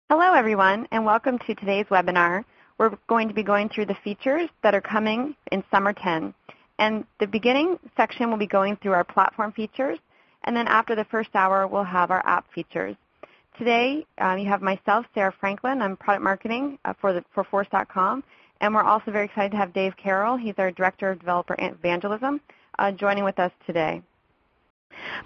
Hello, everyone, and welcome to today's webinar. We're going to be going through the features that are coming in Summer 10. And the beginning section will be going through our platform features, and then after the first hour, we'll have our app features. Today, you have myself, Sarah Franklin. I'm product marketing for Force.com, and we're also very excited to have Dave Carroll. He's our Director of Developer Evangelism, joining with us today.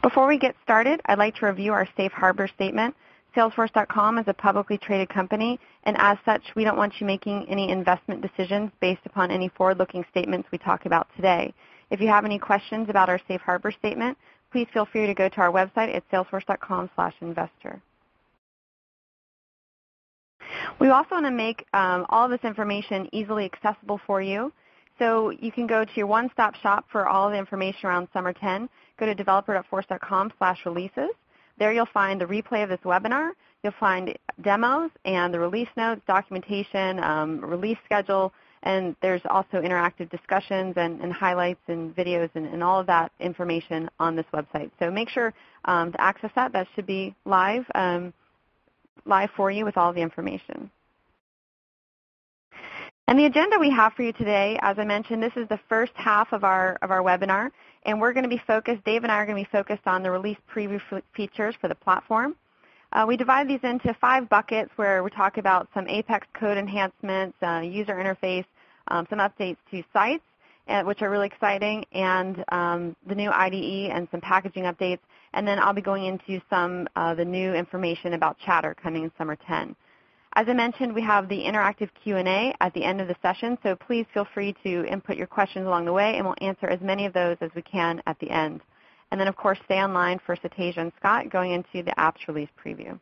Before we get started, I'd like to review our safe harbor statement. Salesforce.com is a publicly traded company, and as such, we don't want you making any investment decisions based upon any forward-looking statements we talk about today. If you have any questions about our safe harbor statement, please feel free to go to our website at salesforce.com/investor. We also want to make all of this information easily accessible for you. So you can go to your one-stop shop for all the information around Summer 10. Go to developer.force.com/releases. There you'll find the replay of this webinar. You'll find demos and the release notes, documentation, release schedule, and there's also interactive discussions and highlights and videos and all of that information on this website. So make sure to access that. That should be live for you with all the information. And the agenda we have for you today, as I mentioned, this is the first half of our webinar, and we're going to be focused, Dave and I are going to be focused on the release preview features for the platform. We divide these into 5 buckets where we talk about some Apex code enhancements, user interface, some updates to sites, which are really exciting, and the new IDE and some packaging updates. And then I'll be going into some of the new information about Chatter coming in Summer 10. As I mentioned, we have the interactive Q&A at the end of the session, so please feel free to input your questions along the way, and we'll answer as many of those as we can at the end. And then, of course, stay online for Satasia and Scott going into the apps release preview.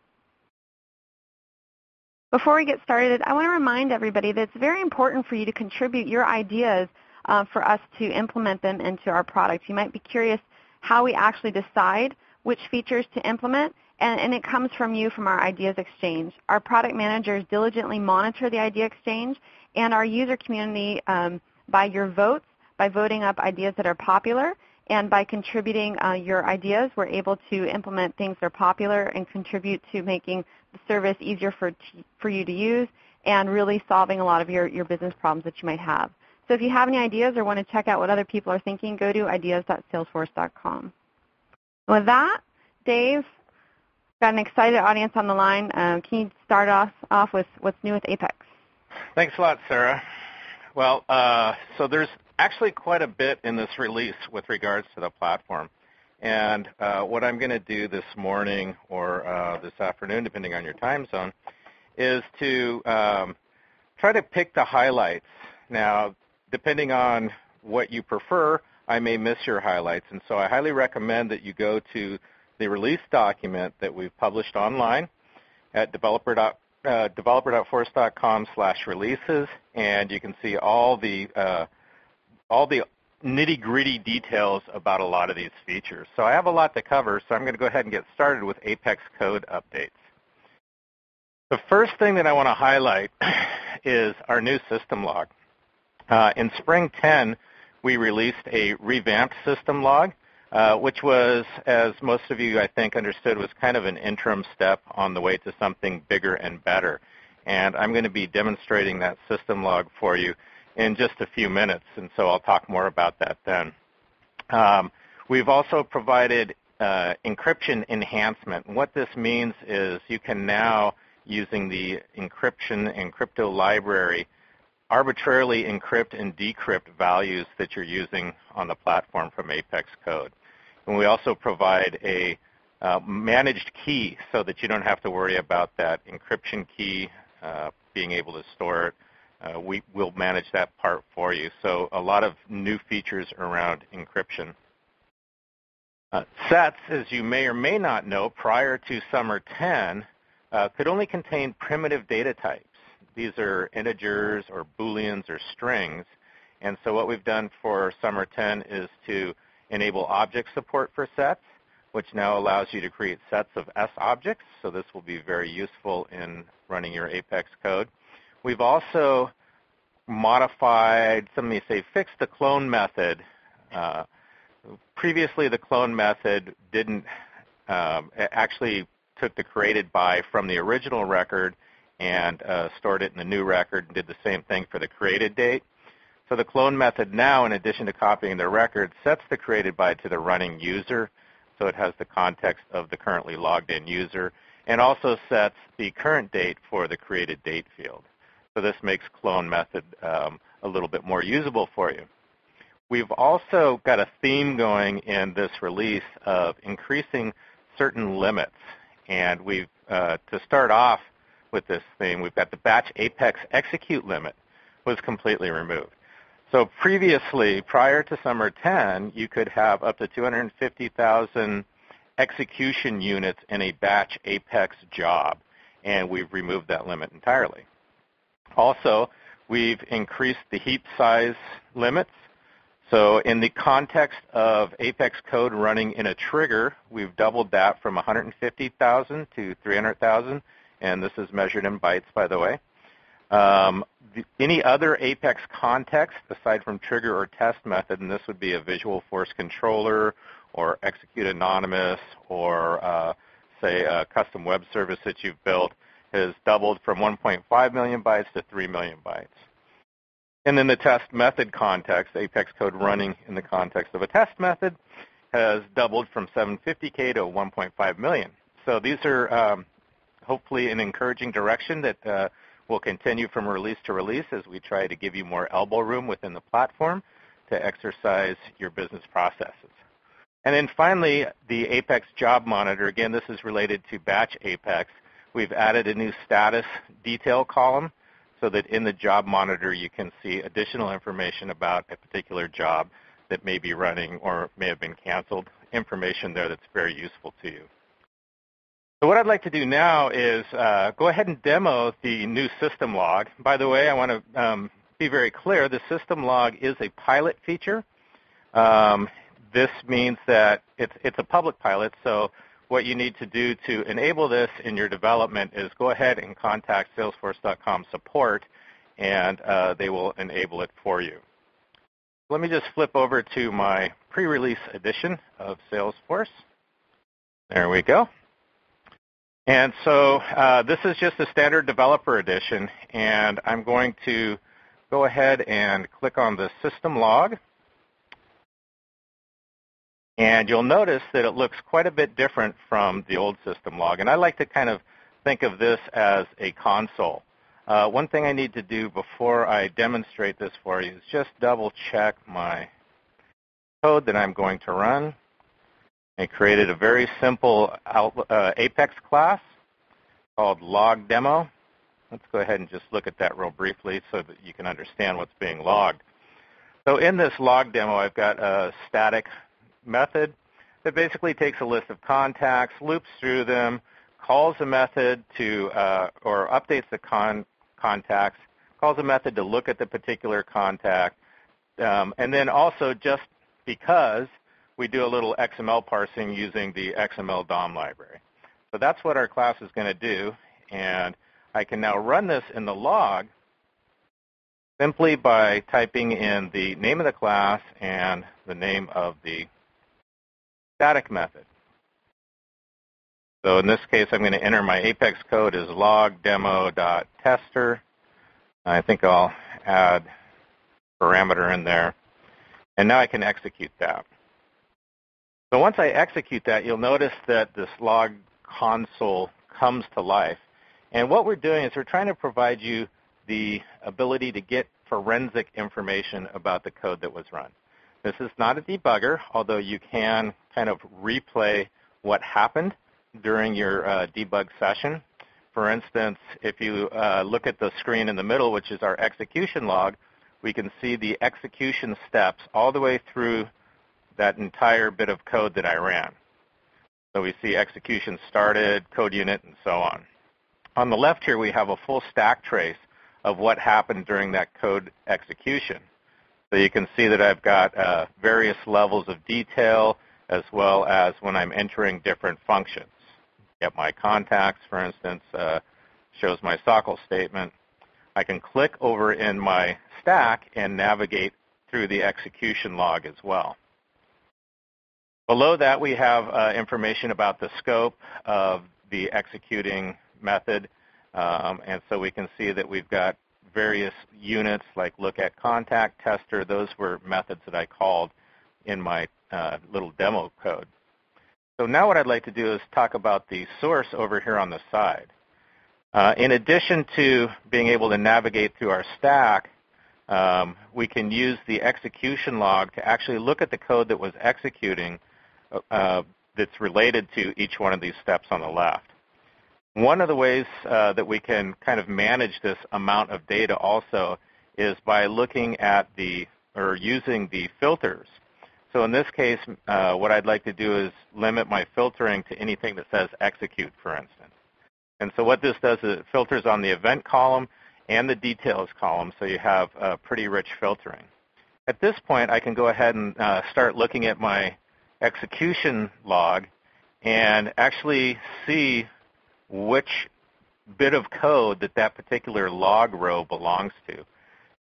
Before we get started, I want to remind everybody that it's very important for you to contribute your ideas for us to implement them into our product. You might be curious how we actually decide which features to implement. And it comes from you from our Ideas Exchange. Our product managers diligently monitor the Idea Exchange, and our user community, by your votes, by voting up ideas that are popular, and by contributing your ideas, we're able to implement things that are popular and contribute to making the service easier for you to use and really solving a lot of your business problems that you might have. So if you have any ideas or want to check out what other people are thinking, go to ideas.salesforce.com. With that, Dave, got an excited audience on the line. Can you start us off with what's new with Apex? Thanks a lot, Sarah. Well, so there's actually quite a bit in this release with regards to the platform. And what I'm going to do this morning or this afternoon, depending on your time zone, is to try to pick the highlights. Now, depending on what you prefer, I may miss your highlights. And so I highly recommend that you go to the release document that we've published online at developer.force.com/releases, and you can see all the nitty-gritty details about a lot of these features. So I have a lot to cover, so I'm going to go ahead and get started with Apex code updates. The first thing that I want to highlight is our new system log. In Spring 10, we released a revamped system log, which was, as most of you, I think, understood, was kind of an interim step on the way to something bigger and better. And I'm going to be demonstrating that system log for you in just a few minutes, and so I'll talk more about that then. We've also provided encryption enhancement. And what this means is you can now, using the encryption and crypto library, arbitrarily encrypt and decrypt values that you're using on the platform from Apex code. And we also provide a managed key so that you don't have to worry about that encryption key being able to store it. We will manage that part for you. So a lot of new features around encryption. Sets, as you may or may not know, prior to Summer 10, could only contain primitive data types. These are integers or booleans or strings. And so what we've done for Summer 10 is to enable object support for sets, which now allows you to create sets of S objects. So this will be very useful in running your Apex code. We've also modified, some may say fixed the clone method. Previously, the clone method didn't actually took the created by from the original record and stored it in the new record and did the same thing for the created date. So the clone method now, in addition to copying the record, sets the created by to the running user, so it has the context of the currently logged in user, and also sets the current date for the created date field. So this makes clone method a little bit more usable for you. We've also got a theme going in this release of increasing certain limits, and we've to start off with this theme, we've got the batch apex execute limit was completely removed. So previously, prior to Summer 10, you could have up to 250,000 execution units in a batch apex job, and we've removed that limit entirely. Also, we've increased the heap size limits. So in the context of Apex code running in a trigger, we've doubled that from 150,000 to 300,000, and this is measured in bytes, by the way. Any other Apex context aside from trigger or test method, and this would be a visual force controller or execute anonymous or say a custom web service that you've built, has doubled from 1.5 million bytes to 3 million bytes. And then the test method context, Apex code running in the context of a test method, has doubled from 750K to 1.5 million. So these are hopefully an encouraging direction that will continue from release to release as we try to give you more elbow room within the platform to exercise your business processes. And then finally, the Apex Job Monitor. Again, this is related to batch Apex. We've added a new status detail column so that in the Job Monitor you can see additional information about a particular job that may be running or may have been canceled, information there that's very useful to you. So what I'd like to do now is go ahead and demo the new system log. By the way, I want to be very clear, the system log is a pilot feature. This means that it's a public pilot, so what you need to do to enable this in your development is go ahead and contact Salesforce.com support, and they will enable it for you. Let me just flip over to my pre-release edition of Salesforce. There we go. And so this is just a standard developer edition, and I'm going to go ahead and click on the system log. And you'll notice that it looks quite a bit different from the old system log. And I like to kind of think of this as a console. One thing I need to do before I demonstrate this for you is just double check my code that I'm going to run. I created a very simple Apex class called log demo. Let's go ahead and just look at that real briefly so that you can understand what's being logged. So in this log demo, I've got a static method that basically takes a list of contacts, loops through them, calls a method to or updates the contacts, calls a method to look at the particular contact, and then also just because we do a little XML parsing using the XML DOM library. So that's what our class is going to do, and I can now run this in the log simply by typing in the name of the class and the name of the static method. So in this case, I'm going to enter my Apex code as log demo.tester. I think I'll add parameter in there, and now I can execute that. So once I execute that, you'll notice that this log console comes to life. And what we're doing is we're trying to provide you the ability to get forensic information about the code that was run. This is not a debugger, although you can kind of replay what happened during your debug session. For instance, if you look at the screen in the middle, which is our execution log, we can see the execution steps all the way through that entire bit of code that I ran. So we see execution started, code unit, and so on. On the left here, we have a full stack trace of what happened during that code execution. So you can see that I've got various levels of detail as well as when I'm entering different functions. Get my contacts, for instance, shows my SOCL statement. I can click over in my stack and navigate through the execution log as well. Below that, we have information about the scope of the executing method. And so we can see that we've got various units like look at contact, tester. Those were methods that I called in my little demo code. So now what I'd like to do is talk about the source over here on the side. In addition to being able to navigate through our stack, we can use the execution log to actually look at the code that was executing that's related to each one of these steps on the left. One of the ways that we can kind of manage this amount of data also is by looking at using the filters. So in this case, what I'd like to do is limit my filtering to anything that says execute, for instance. And so what this does is it filters on the event column and the details column, so you have pretty rich filtering. At this point, I can go ahead and start looking at my execution log and actually see which bit of code that particular log row belongs to.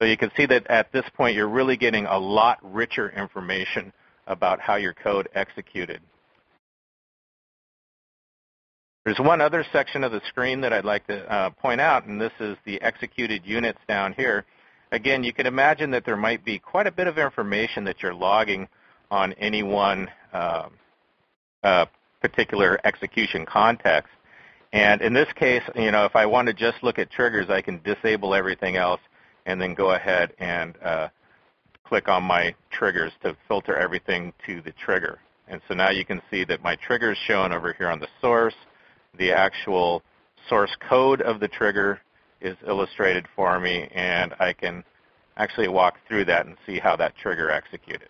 So you can see that at this point, you're really getting a lot richer information about how your code executed. There's one other section of the screen that I'd like to point out, and this is the executed units down here. Again, you can imagine that there might be quite a bit of information that you're logging on any one particular execution context. And in this case, if I want to just look at triggers, I can disable everything else and then go ahead and click on my triggers to filter everything to the trigger. And so now you can see that my trigger is shown over here on the source. The actual source code of the trigger is illustrated for me, and I can actually walk through that and see how that trigger executed.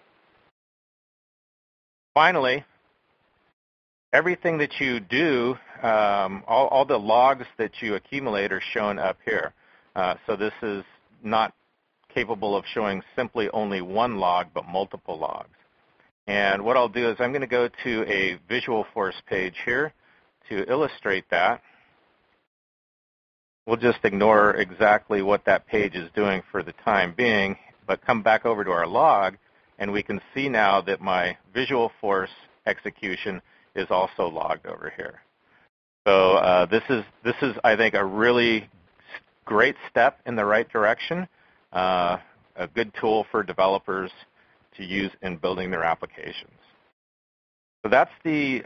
Finally, everything that you do, all the logs that you accumulate are shown up here. So this is not capable of showing simply only one log, but multiple logs. And what I'll do is I'm going to go to a Visualforce page here to illustrate that. We'll just ignore exactly what that page is doing for the time being, but come back over to our log, and we can see now that my Visualforce execution is also logged over here. So this is, I think, a really great step in the right direction, a good tool for developers to use in building their applications. So that's the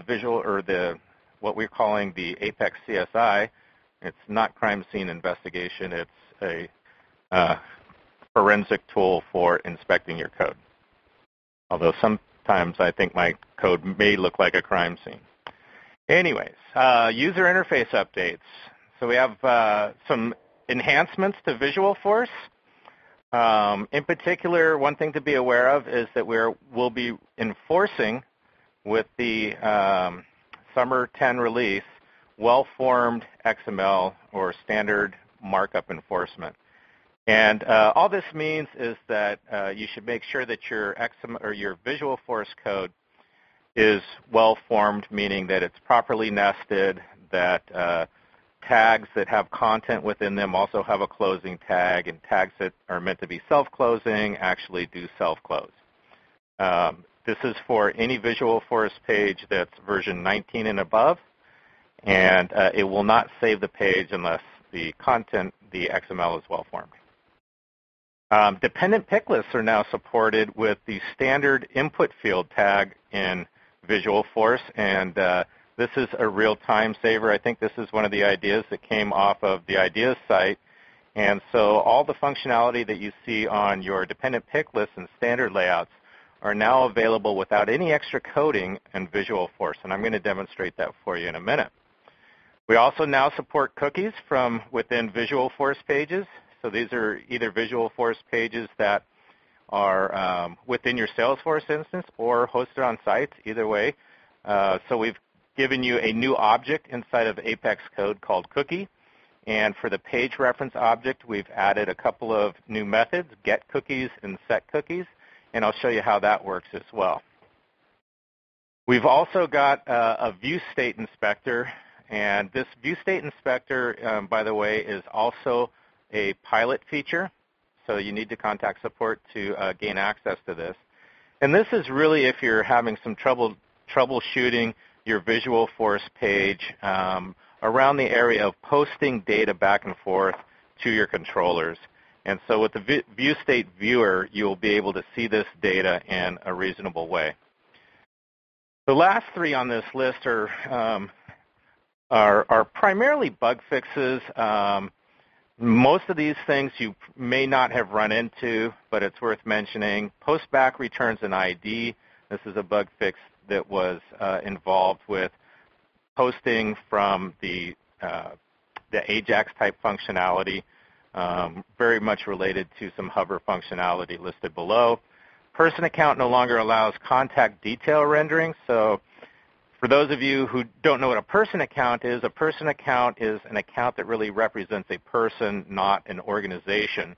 visual, or what we're calling the Apex CSI. It's not crime scene investigation. It's a forensic tool for inspecting your code. Although sometimes I think my code may look like a crime scene. Anyways, user interface updates. So we have some enhancements to Visualforce. In particular, one thing to be aware of is that we'll be enforcing with the Summer 10 release well-formed XML, or standard markup enforcement. And all this means is that you should make sure that your XML or your Visualforce code is well-formed, meaning that it's properly nested, that tags that have content within them also have a closing tag, and tags that are meant to be self-closing actually do self-close. This is for any Visualforce page that's version 19 and above, and it will not save the page unless the content, the XML, is well-formed. Dependent pick lists are now supported with the standard input field tag in Visualforce, and this is a real time saver. I think this is one of the ideas that came off of the ideas site. And so all the functionality that you see on your dependent pick lists and standard layouts are now available without any extra coding in Visualforce, and I'm going to demonstrate that for you in a minute. We also now support cookies from within Visualforce pages. So these are either Visualforce pages that are within your Salesforce instance or hosted on sites, either way. So we've given you a new object inside of Apex code called cookie. And for the page reference object, we've added a couple of new methods, get cookies and set cookies. And I'll show you how that works as well. We've also got a view state inspector. And this view state inspector, by the way, is also a pilot feature. So you need to contact support to gain access to this. And this is really if you're having some troubleshooting your Visualforce page around the area of posting data back and forth to your controllers. And so with the View State Viewer, you'll be able to see this data in a reasonable way. The last three on this list are primarily bug fixes. Most of these things you may not have run into, but it's worth mentioning. Postback returns an ID. This is a bug fix that was involved with posting from the AJAX type functionality, very much related to some hover functionality listed below. Person account no longer allows contact detail rendering. So for those of you who don't know what a person account is an account that really represents a person, not an organization.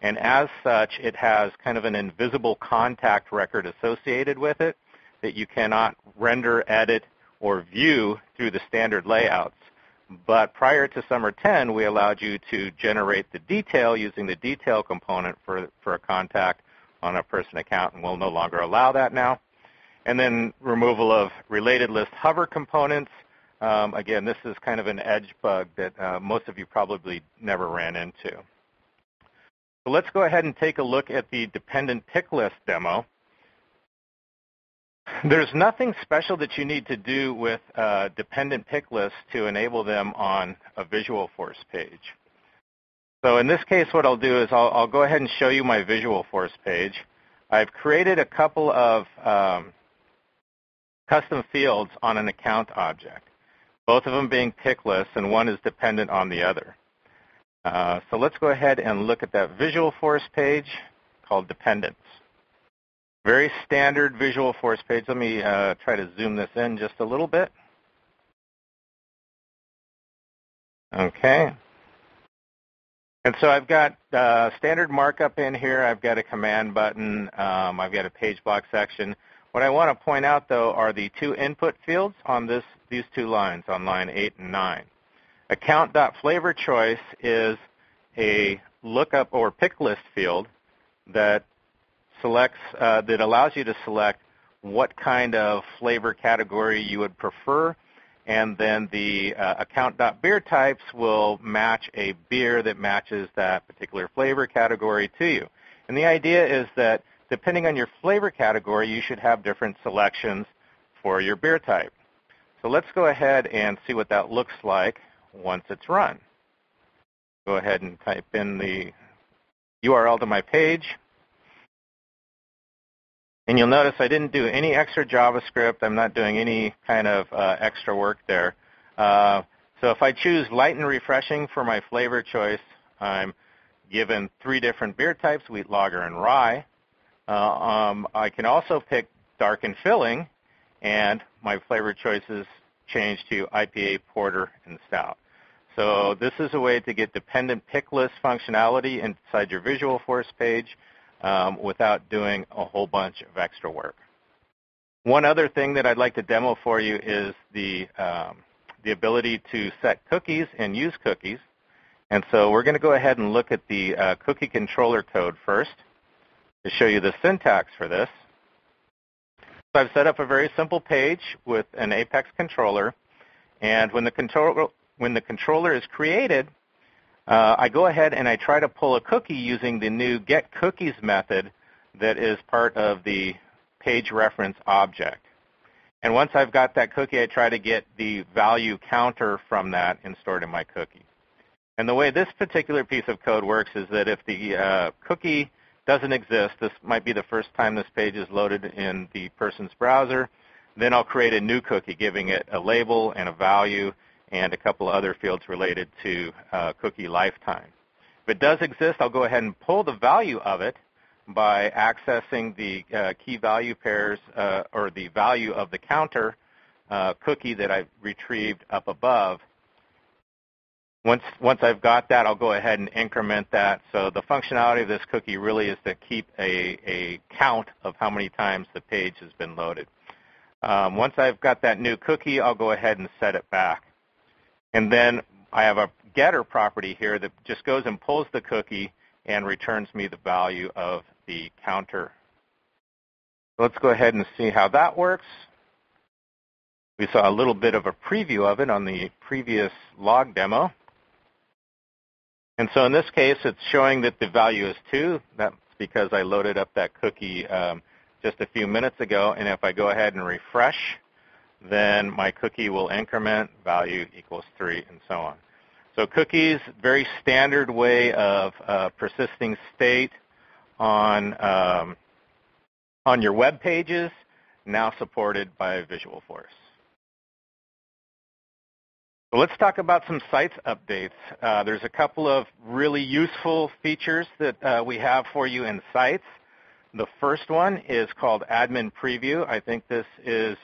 And as such, it has kind of an invisible contact record associated with it that you cannot render, edit, or view through the standard layouts. But prior to Summer 10, we allowed you to generate the detail using the detail component for a contact on a person account, and we'll no longer allow that now. And then removal of related list hover components. Again, this is kind of an edge bug that most of you probably never ran into. So let's go ahead and take a look at the dependent pick list demo. There's nothing special that you need to do with dependent pick lists to enable them on a Visualforce page. So in this case, what I'll do is I'll go ahead and show you my Visualforce page. I've created a couple of custom fields on an account object, both of them being pick lists, and one is dependent on the other. So let's go ahead and look at that Visualforce page called Dependents. Very standard Visualforce page. Let me try to zoom this in just a little bit. Okay. And so I've got standard markup in here. I've got a command button. I've got a page block section. What I want to point out, though, are the two input fields on these two lines, on line 8 and 9. Account.flavorChoice is a lookup or pick list field that that allows you to select what kind of flavor category you would prefer, and then the account.beer types will match a beer that matches that particular flavor category to you. And the idea is that depending on your flavor category, you should have different selections for your beer type. So let's go ahead and see what that looks like once it's run. Go ahead and type in the URL to my page. And you'll notice I didn't do any extra JavaScript. I'm not doing any kind of extra work there. So if I choose light and refreshing for my flavor choice, I'm given 3 different beer types, wheat, lager, and rye. I can also pick dark and filling, and my flavor choices change to IPA, porter, and stout. So this is a way to get dependent pick list functionality inside your Visualforce page without doing a whole bunch of extra work. One other thing that I'd like to demo for you is the ability to set cookies and use cookies. And so we're going to go ahead and look at the cookie controller code first to show you the syntax for this. So I've set up a very simple page with an Apex controller, and when the controller is created, I go ahead and I try to pull a cookie using the new getCookies method that is part of the page reference object. And once I've got that cookie, I try to get the value counter from that and store it in my cookie. And the way this particular piece of code works is that if the cookie doesn't exist, this might be the first time this page is loaded in the person's browser, then I'll create a new cookie, giving it a label and a value and a couple of other fields related to cookie lifetime. If it does exist, I'll go ahead and pull the value of it by accessing the key value pairs or the value of the counter cookie that I've retrieved up above. Once I've got that, I'll go ahead and increment that. So the functionality of this cookie really is to keep a count of how many times the page has been loaded. Once I've got that new cookie, I'll go ahead and set it back. And then I have a getter property here that just goes and pulls the cookie and returns me the value of the counter. So let's go ahead and see how that works. We saw a little bit of a preview of it on the previous log demo. And so in this case, it's showing that the value is 2. That's because I loaded up that cookie just a few minutes ago. And if I go ahead and refresh, then my cookie will increment, value equals 3, and so on. So cookies, very standard way of persisting state on your web pages, now supported by Visualforce. So let's talk about some sites updates. There's a couple of really useful features that we have for you in sites. The first one is called Admin Preview. I think this is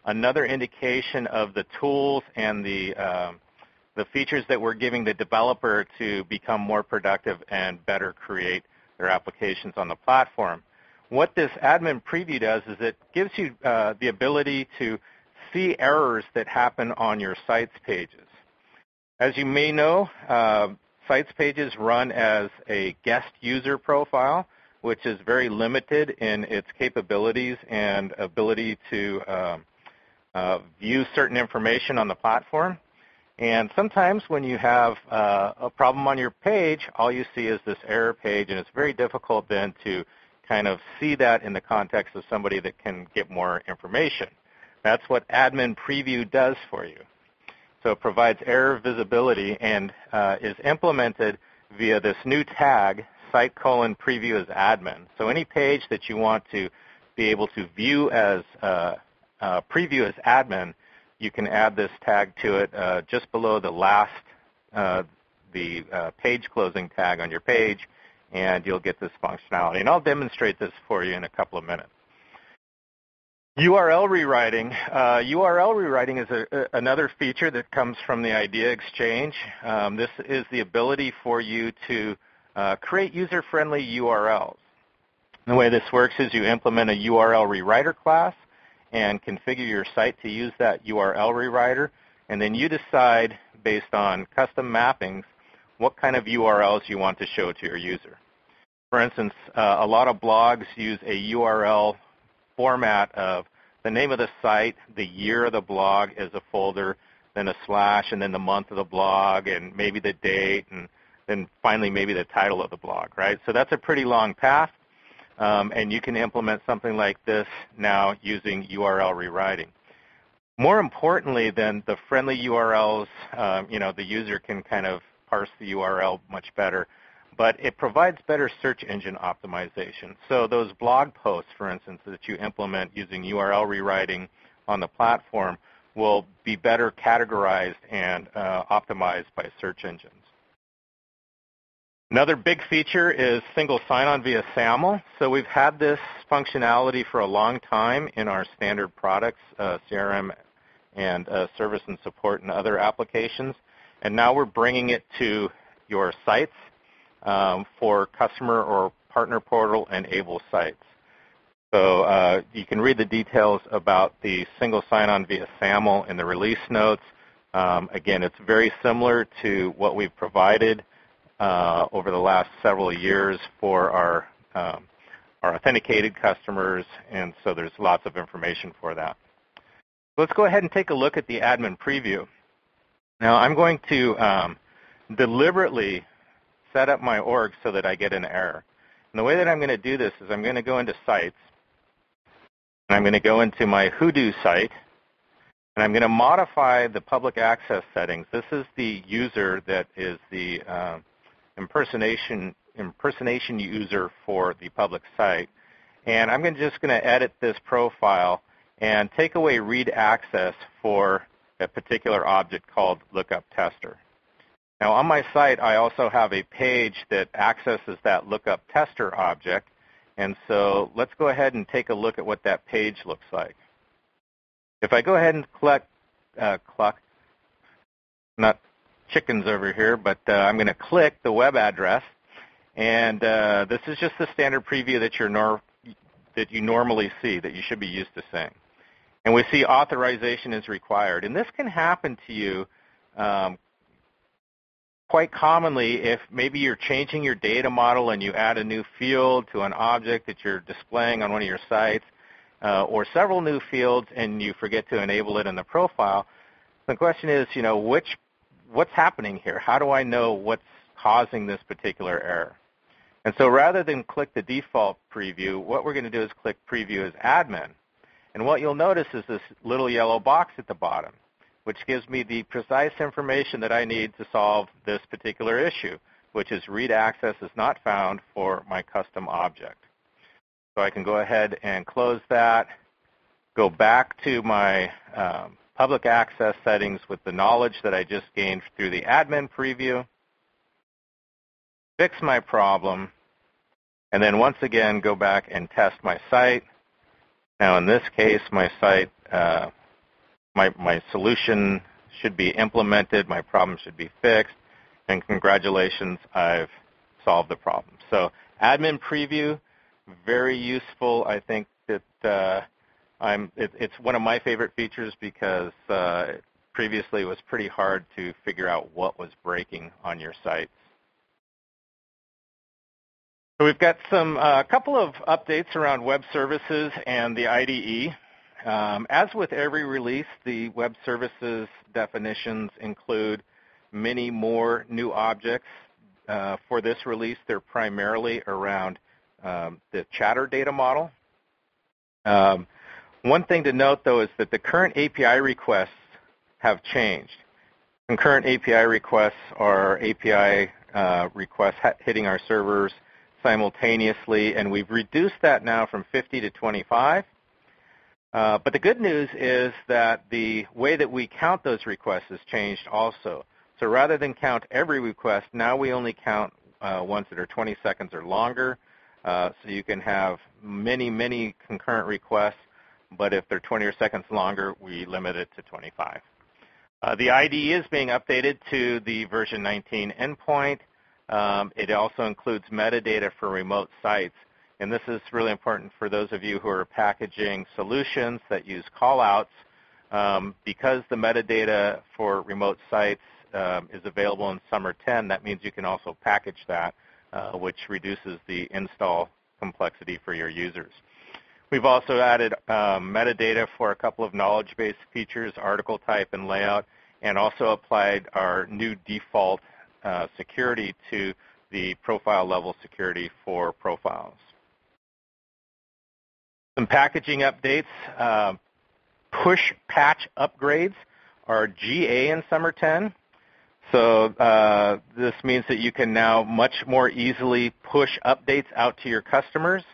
another indication of the tools and the features that we're giving the developer to become more productive and better create their applications on the platform. What this Admin Preview does is it gives you the ability to see errors that happen on your sites pages. As you may know, sites pages run as a guest user profile, which is very limited in its capabilities and ability to view certain information on the platform. And sometimes when you have a problem on your page, all you see is this error page, and it's very difficult then to kind of see that in the context of somebody that can get more information. That's what Admin Preview does for you. So it provides error visibility and is implemented via this new tag, site::preview as admin. So any page that you want to be able to view as preview as admin, you can add this tag to it just below the last, page closing tag on your page, and you'll get this functionality. And I'll demonstrate this for you in a couple of minutes. URL rewriting. URL rewriting is another feature that comes from the Idea Exchange. This is the ability for you to create user-friendly URLs. The way this works is you implement a URL rewriter class and configure your site to use that URL rewriter, and then you decide, based on custom mappings, what kind of URLs you want to show to your user. For instance, a lot of blogs use a URL format of the name of the site, the year of the blog as a folder, then a slash, and then the month of the blog, and maybe the date, and then finally maybe the title of the blog, right? So that's a pretty long path, and you can implement something like this now using URL rewriting. More importantly than the friendly URLs, the user can kind of parse the URL much better, but it provides better search engine optimization. So those blog posts, for instance, that you implement using URL rewriting on the platform will be better categorized and optimized by search engines. Another big feature is single sign-on via SAML. So we've had this functionality for a long time in our standard products, CRM and service and support and other applications. And now we're bringing it to your sites for customer or partner portal enabled sites. So you can read the details about the single sign-on via SAML in the release notes. Again, it's very similar to what we've provided over the last several years for our authenticated customers, and so there's lots of information for that. Let's go ahead and take a look at the admin preview. Now I'm going to deliberately set up my org so that I get an error. And the way that I'm going to do this is I'm going to go into sites, and I'm going to go into my Hoodoo site, and I'm going to modify the public access settings. This is the user that is the impersonation user for the public site. And I'm just going to edit this profile and take away read access for a particular object called lookup tester. Now on my site, I also have a page that accesses that lookup tester object. And so let's go ahead and take a look at what that page looks like. If I go ahead and click, not chickens over here, but I'm going to click the web address, and this is just the standard preview that you normally see, that you should be used to seeing. And we see authorization is required. And this can happen to you quite commonly if maybe you're changing your data model and you add a new field to an object that you're displaying on one of your sites, or several new fields and you forget to enable it in the profile, the question is, what's happening here? How do I know what's causing this particular error? And so rather than click the default preview, what we're going to do is click Preview as Admin. And what you'll notice is this little yellow box at the bottom, which gives me the precise information that I need to solve this particular issue, which is read access is not found for my custom object. So I can go ahead and close that, go back to my public access settings with the knowledge that I just gained through the admin preview, fix my problem, and then once again go back and test my site. Now in this case, my site, my solution should be implemented, my problem should be fixed, and congratulations, I've solved the problem. So admin preview, very useful. I think that it's one of my favorite features because previously it was pretty hard to figure out what was breaking on your sites. So we've got a couple of updates around web services and the IDE. As with every release, the web services definitions include many more new objects. For this release, they're primarily around the chatter data model. One thing to note, though, is that the current API requests have changed. Concurrent API requests are API requests hitting our servers simultaneously, and we've reduced that now from 50 to 25. But the good news is that the way that we count those requests has changed also. So rather than count every request, now we only count ones that are 20 seconds or longer. So you can have many, many concurrent requests, but if they're 20 seconds longer, we limit it to 25. The IDE is being updated to the version 19 endpoint. It also includes metadata for remote sites. And this is really important for those of you who are packaging solutions that use callouts. Because the metadata for remote sites is available in Summer 10, that means you can also package that, which reduces the install complexity for your users. We've also added metadata for a couple of knowledge-based features, article type and layout, and also applied our new default security to the profile level security for profiles. Some packaging updates. Push patch upgrades are GA in Summer 10. So this means that you can now much more easily push updates out to your customers.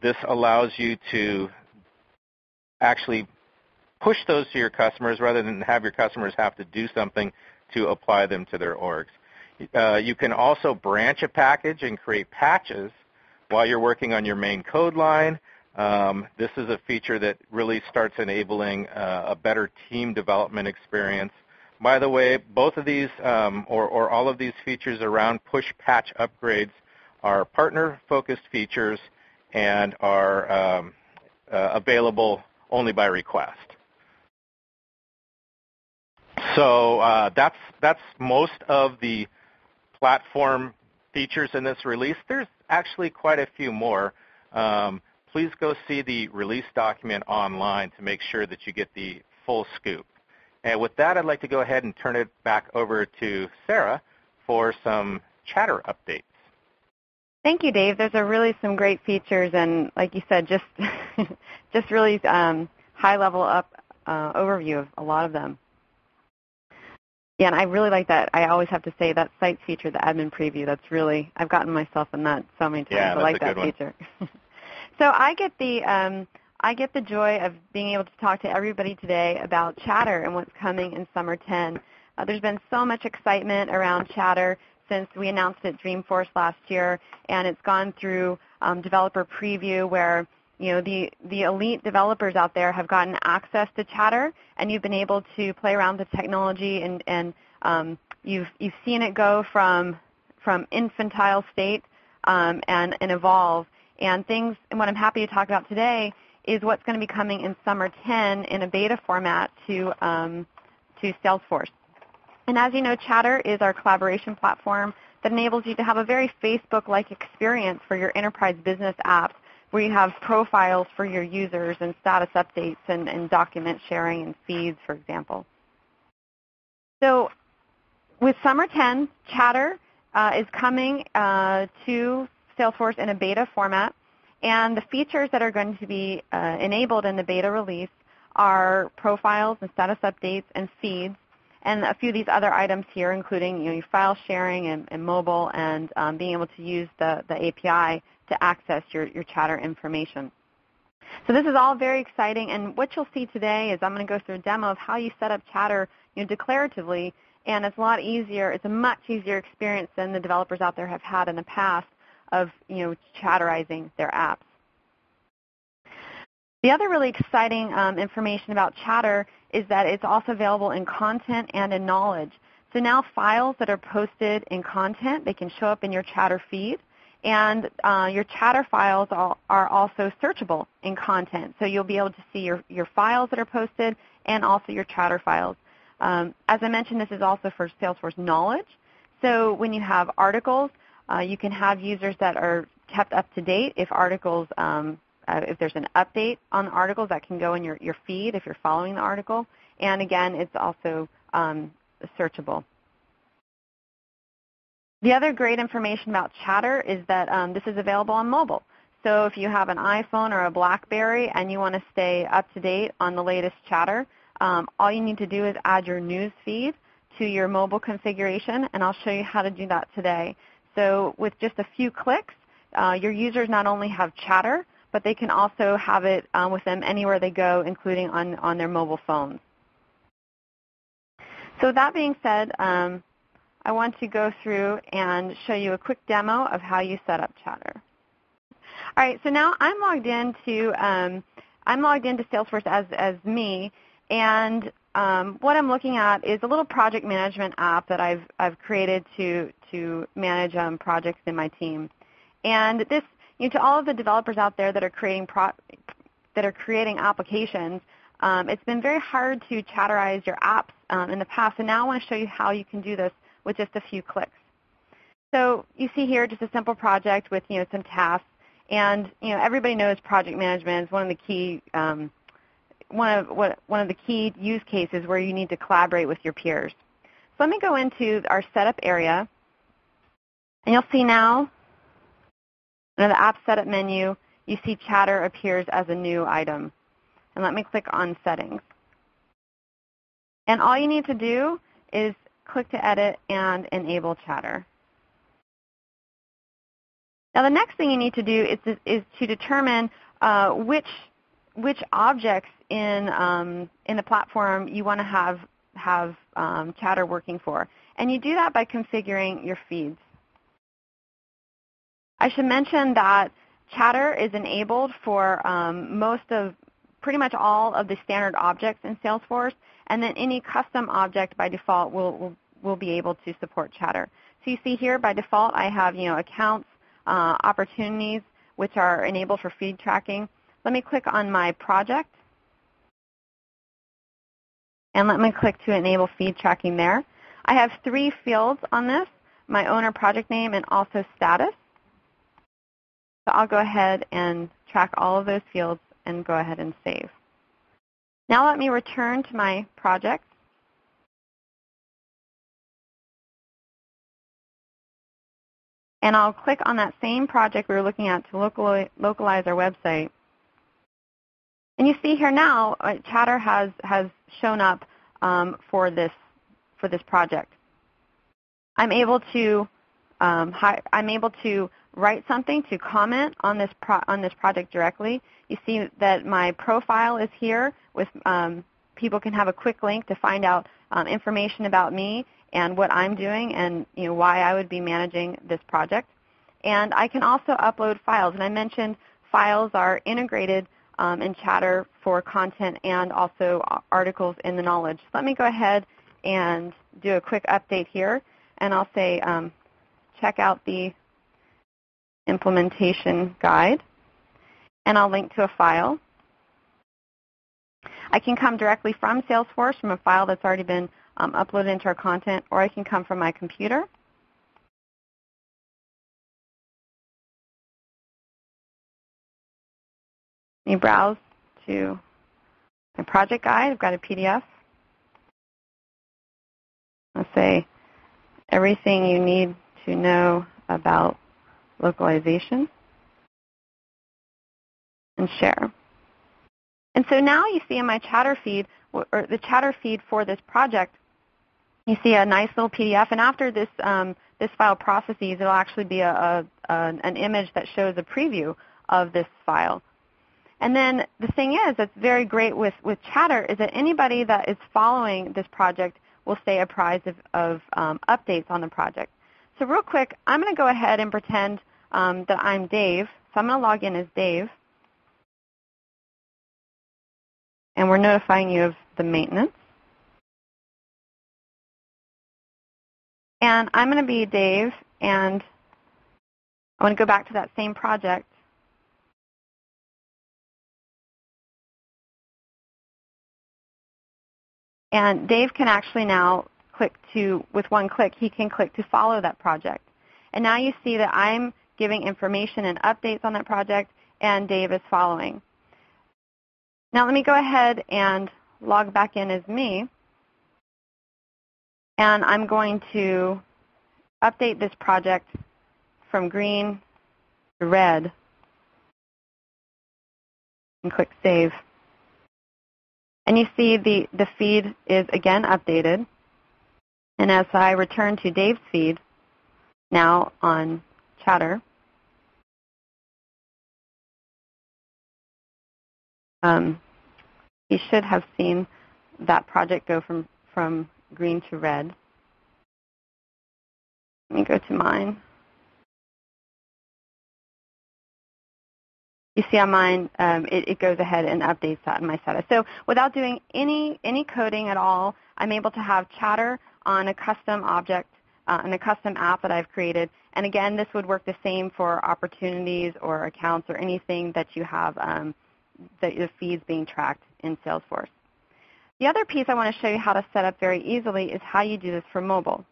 This allows you to actually push those to your customers rather than have your customers have to do something to apply them to their orgs. You can also branch a package and create patches while you're working on your main code line. This is a feature that really starts enabling a better team development experience. By the way, both of these or all of these features around push patch upgrades are partner-focused features and are available only by request. So that's most of the platform features in this release. There's actually quite a few more. Please go see the release document online to make sure that you get the full scoop. And with that, I'd like to go ahead and turn it back over to Sarah for some chatter updates. Thank you, Dave. There's really some great features, and like you said, just really high-level overview of a lot of them. Yeah, and I really like that. I always have to say that site feature, the admin preview, that's really, I've gotten myself in that so many times. Yeah, I like that feature. So I get the joy of being able to talk to everybody today about Chatter and what's coming in Summer 10. There's been so much excitement around Chatter since we announced it at Dreamforce last year, and it's gone through developer preview where the elite developers out there have gotten access to Chatter, and you've been able to play around with the technology, and you've seen it go from infantile state and evolve. And what I'm happy to talk about today is what's going to be coming in Summer 10 in a beta format to Salesforce. And as you know, Chatter is our collaboration platform that enables you to have a very Facebook-like experience for your enterprise business apps where you have profiles for your users and status updates and document sharing and feeds, for example. So with Summer 10, Chatter is coming to Salesforce in a beta format, and the features that are going to be enabled in the beta release are profiles and status updates and feeds, and a few of these other items here, including your file sharing and mobile, and being able to use the API to access your Chatter information. So this is all very exciting, and what you'll see today is I'm going to go through a demo of how you set up Chatter declaratively, and it's a lot easier. It's a much easier experience than the developers out there have had in the past of chatterizing their apps. The other really exciting information about Chatter is that it's also available in content and in knowledge. So now files that are posted in content, they can show up in your Chatter feed, and your Chatter files are also searchable in content. So you'll be able to see your files that are posted and also your Chatter files. As I mentioned, this is also for Salesforce Knowledge. So when you have articles, you can have users that are kept up to date. If articles, if there's an update on the articles, that can go in your feed if you're following the article. And again, it's also searchable. The other great information about Chatter is that this is available on mobile. So if you have an iPhone or a BlackBerry and you want to stay up to date on the latest Chatter, all you need to do is add your news feed to your mobile configuration, and I'll show you how to do that today. So with just a few clicks, your users not only have Chatter, but they can also have it with them anywhere they go, including on their mobile phones. So with that being said, I want to go through and show you a quick demo of how you set up Chatter. All right, so now I'm logged into Salesforce as me, and what I'm looking at is a little project management app that I've created to manage projects in my team. And this, to all of the developers out there that are creating applications, it's been very hard to chatterize your apps in the past, and now I want to show you how you can do this with just a few clicks. So you see here just a simple project with some tasks, and everybody knows project management is one of the key one of the key use cases where you need to collaborate with your peers. So let me go into our setup area, and you'll see now under the app setup menu, you see Chatter appears as a new item. And let me click on settings. And all you need to do is click to edit and enable Chatter. Now the next thing you need to do is to determine which objects in the platform you want to have Chatter working for. And you do that by configuring your feeds. I should mention that Chatter is enabled for pretty much all of the standard objects in Salesforce, and then any custom object by default will be able to support Chatter. So you see here by default I have accounts, opportunities, which are enabled for feed tracking. Let me click on my project, and let me click to enable feed tracking there. I have 3 fields on this, my owner, project name, and also status. So I'll go ahead and track all of those fields and go ahead and save. Now let me return to my project. And I'll click on that same project we were looking at to localize our website. And you see here now, Chatter has shown up for this project. I'm able to write something to comment on this project directly. You see that my profile is here with people can have a quick link to find out information about me and what I'm doing and why I would be managing this project. And I can also upload files. And I mentioned files are integrated in Chatter for content and also articles in the knowledge. So let me go ahead and do a quick update here. And I'll say check out the implementation guide. And I'll link to a file. I can come directly from Salesforce from a file that's already been uploaded into our content, or I can come from my computer. You browse to my project guide. I've got a PDF. I'll say everything you need to know about localization and share. And so now you see in my chatter feed, or the chatter feed for this project, you see a nice little PDF. And after this, this file processes, it'll actually be an image that shows a preview of this file. And then the thing is that's very great with chatter is that anybody that is following this project will stay apprised of updates on the project. So real quick, I'm going to go ahead and pretend that I'm Dave. So I'm going to log in as Dave. And we're notifying you of the maintenance. And I'm going to be Dave, and I want to go back to that same project. And Dave can actually now with one click, he can click to follow that project. And now you see that I'm giving information and updates on that project, and Dave is following. Now let me go ahead and log back in as me. And I'm going to update this project from green to red and click Save. And you see the feed is again updated. And as I return to Dave's feed, now on Chatter, you should have seen that project go from green to red. Let me go to mine. You see on mine, it goes ahead and updates that in my setup. So without doing any coding at all, I'm able to have Chatter on a custom object and a custom app that I've created. And again, this would work the same for opportunities or accounts or anything that you have the feeds being tracked in Salesforce. The other piece I want to show you how to set up very easily is how you do this for mobile.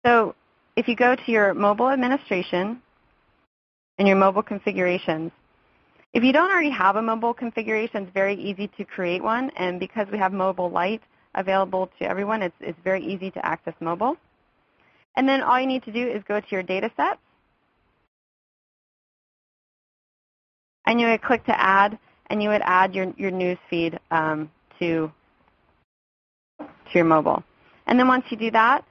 So if you go to your mobile administration and your mobile configurations, if you don't already have a mobile configuration, it's very easy to create one. And because we have Mobile Lite available to everyone, it's very easy to access mobile. And then all you need to do is go to your data sets. And you would click to add, and you would add your news feed to your mobile. And then once you do that,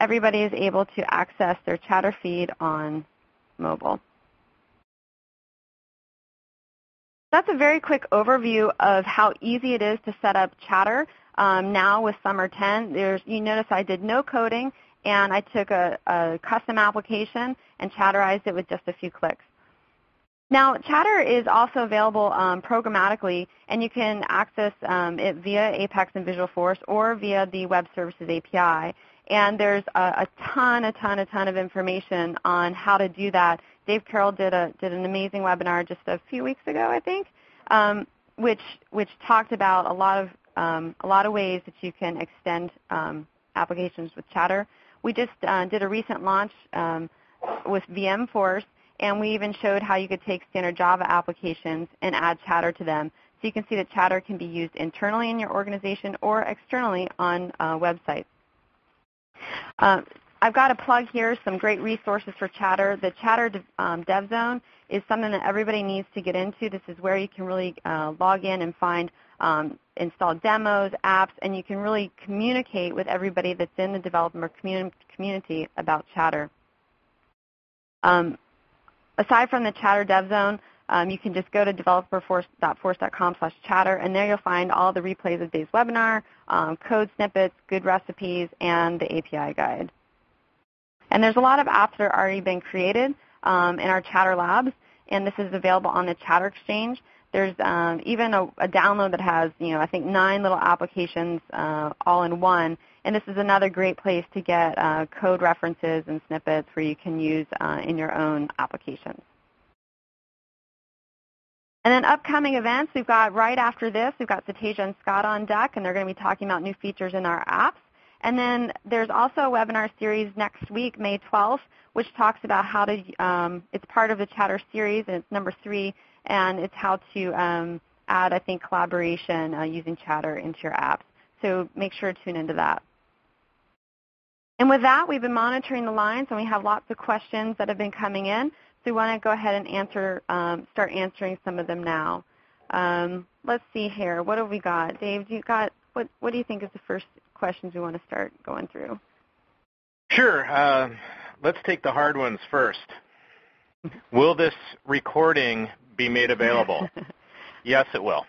everybody is able to access their Chatter feed on mobile. That's a very quick overview of how easy it is to set up Chatter now with Summer 10. You notice I did no coding, and I took a custom application and chatterized it with just a few clicks. Now, Chatter is also available programmatically, and you can access it via Apex and Visualforce or via the Web Services API. And there's a ton of information on how to do that. Dave Carroll did an amazing webinar just a few weeks ago, I think, which talked about a lot of ways that you can extend applications with Chatter. We just did a recent launch with VMforce, and we even showed how you could take standard Java applications and add Chatter to them. So you can see that Chatter can be used internally in your organization or externally on websites. I've got a plug here, some great resources for Chatter. The Chatter Dev Zone is something that everybody needs to get into. This is where you can really log in and find installed demos, apps, and you can really communicate with everybody that's in the developer community about Chatter. Aside from the Chatter Dev Zone, you can just go to developerforce.force.com/chatter, and there you'll find all the replays of Dave's webinar, code snippets, good recipes, and the API guide. And there's a lot of apps that are already been created in our Chatter labs, and this is available on the Chatter Exchange. There's even a download that has, I think 9 little applications all in one. And this is another great place to get code references and snippets where you can use in your own applications. And then upcoming events, we've got right after this, we've got Satesha and Scott on deck, and they're going to be talking about new features in our apps. And then there's also a webinar series next week, May 12th, which talks about how to, it's part of the Chatter series, and it's number 3, and it's how to add, I think, collaboration using Chatter into your apps. So make sure to tune into that. And with that, we've been monitoring the lines, and we have lots of questions that have been coming in. So we want to go ahead and start answering some of them now. Let's see here. What have we got? Dave, what do you think is the first questions we want to start going through? Sure. Let's take the hard ones first. Will this recording be made available? Yes, it will.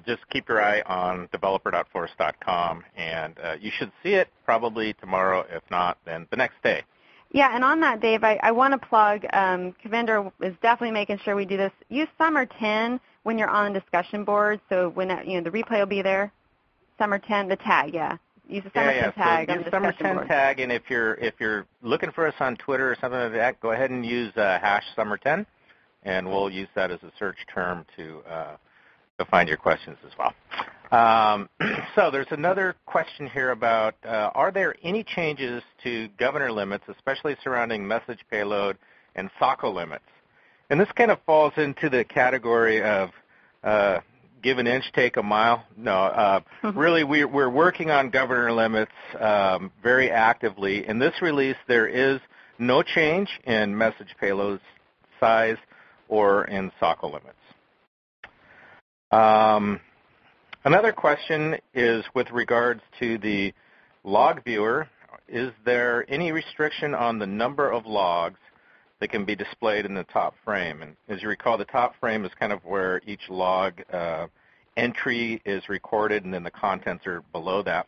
Just keep your eye on developer.force.com, and you should see it probably tomorrow. If not, then the next day. Yeah, and on that, Dave, I want to plug, Kavinder is definitely making sure we do this. Use Summer 10 when you're on the discussion board, so when the replay will be there. Summer 10, the tag, yeah. Use the Summer 10 tag on the discussion board. Use Summer 10 tag, and if you're looking for us on Twitter or something like that, go ahead and use hash Summer 10, and we'll use that as a search term to find your questions as well. So there's another question here about, are there any changes to governor limits, especially surrounding message payload and SOCO limits? And this kind of falls into the category of give an inch, take a mile. No, really we're working on governor limits very actively. In this release, there is no change in message payload size or in SOCO limits. Another question is with regards to the log viewer. Is there any restriction on the number of logs that can be displayed in the top frame? And as you recall, the top frame is kind of where each log entry is recorded, and then the contents are below that.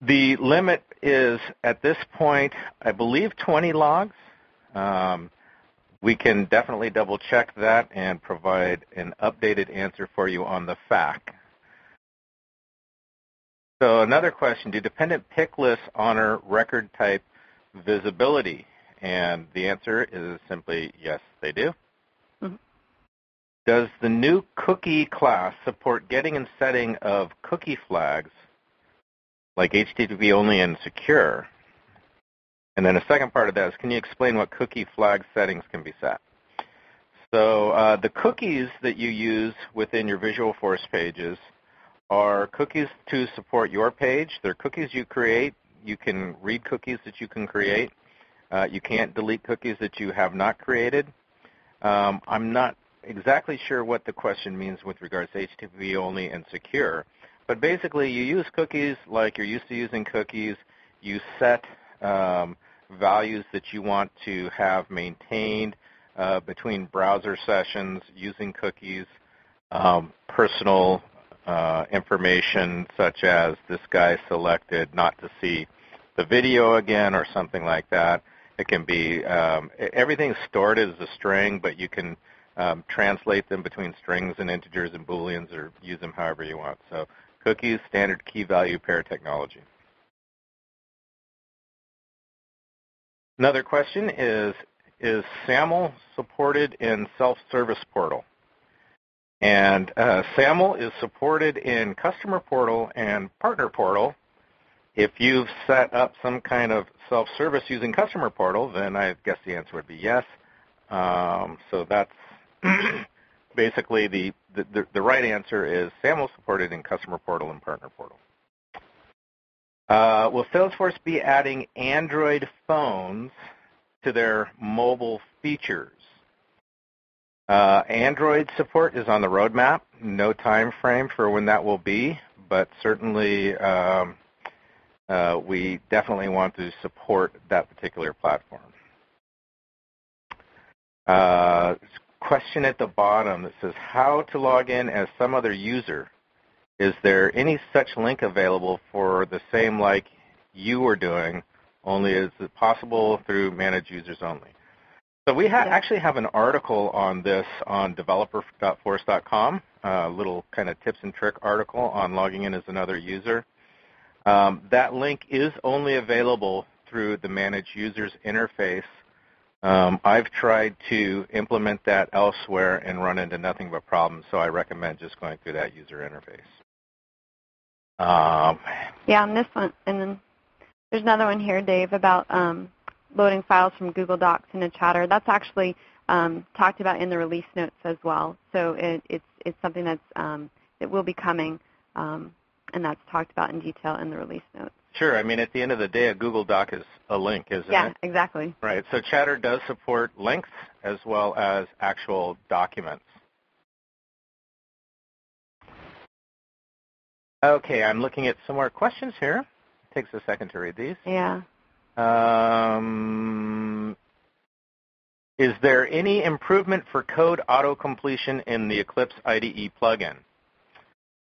The limit is, at this point, I believe 20 logs. We can definitely double-check that and provide an updated answer for you on the FAQ. So another question, do dependent pick lists honor record type visibility? And the answer is simply yes, they do. Mm-hmm. Does the new cookie class support getting and setting of cookie flags like HTTP only and secure? And then a second part of that is, can you explain what cookie flag settings can be set? So the cookies that you use within your Visualforce pages are cookies to support your page. They're cookies you create. You can read cookies that you can create. You can't delete cookies that you have not created. I'm not exactly sure what the question means with regards to HTTP only and secure. But basically, you use cookies like you're used to using cookies. You set values that you want to have maintained between browser sessions using cookies, personal information such as this guy selected not to see the video again or something like that. It can be, everything's stored as a string, but you can translate them between strings and integers and booleans or use them however you want. So cookies, standard key value pair technology. Another question is SAML supported in self-service portal? And SAML is supported in customer portal and partner portal. If you've set up some kind of self-service using customer portal, then I guess the answer would be yes. So that's basically the right answer is SAML supported in customer portal and partner portal. Will Salesforce be adding Android phones to their mobile features? Android support is on the roadmap. No time frame for when that will be, but certainly we definitely want to support that particular platform. Question at the bottom that says, how to log in as some other user? Is there any such link available for the same like you were doing, only is it possible through managed users only? So we actually have an article on this on developer.force.com, a little kind of tips and trick article on logging in as another user. That link is only available through the managed users interface. I've tried to implement that elsewhere and run into nothing but problems, so I recommend just going through that user interface. Yeah, and this one, and then there's another one here, Dave, about loading files from Google Docs into Chatter. That's actually talked about in the release notes as well. So it's something that's that will be coming, and that's talked about in detail in the release notes. Sure. I mean, at the end of the day, a Google Doc is a link, isn't it? Yeah, exactly. Right. So Chatter does support links as well as actual documents. Okay, I'm looking at some more questions here. It takes a second to read these. Yeah. Is there any improvement for code auto-completion in the Eclipse IDE plugin?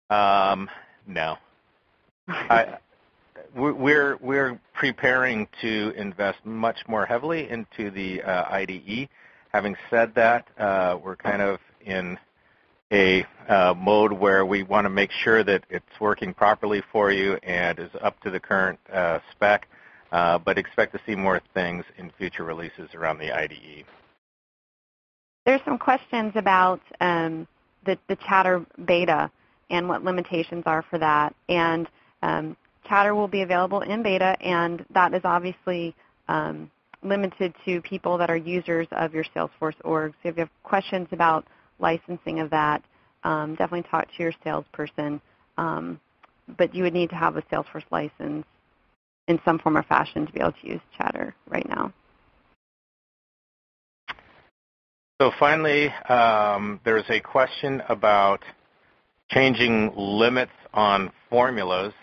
No. We're preparing to invest much more heavily into the IDE. Having said that, we're kind of in a mode where we want to make sure that it's working properly for you and is up to the current spec, but expect to see more things in future releases around the IDE. There's some questions about the Chatter beta and what limitations are for that. And Chatter will be available in beta, and that is obviously limited to people that are users of your Salesforce org. So if you have questions about licensing of that, definitely talk to your salesperson. But you would need to have a Salesforce license in some form or fashion to be able to use Chatter right now. So finally, there's a question about changing limits on formulas.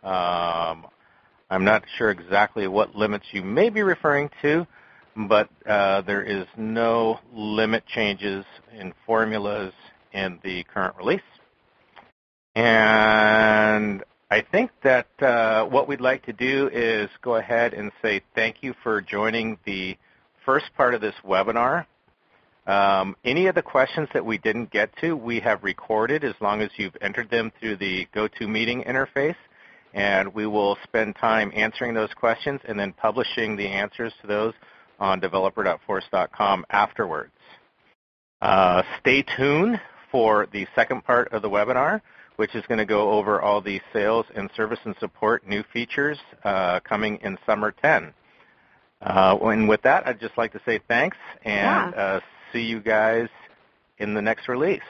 I'm not sure exactly what limits you may be referring to, but there is no limit changes in formulas in the current release. And I think that what we'd like to do is go ahead and say thank you for joining the first part of this webinar. Any of the questions that we didn't get to, we have recorded as long as you've entered them through the GoToMeeting interface. And we will spend time answering those questions and then publishing the answers to those on developer.force.com afterwards. Stay tuned for the second part of the webinar, which is going to go over all the sales and service and support new features coming in summer 10. And with that, I'd just like to say thanks and see you guys in the next release.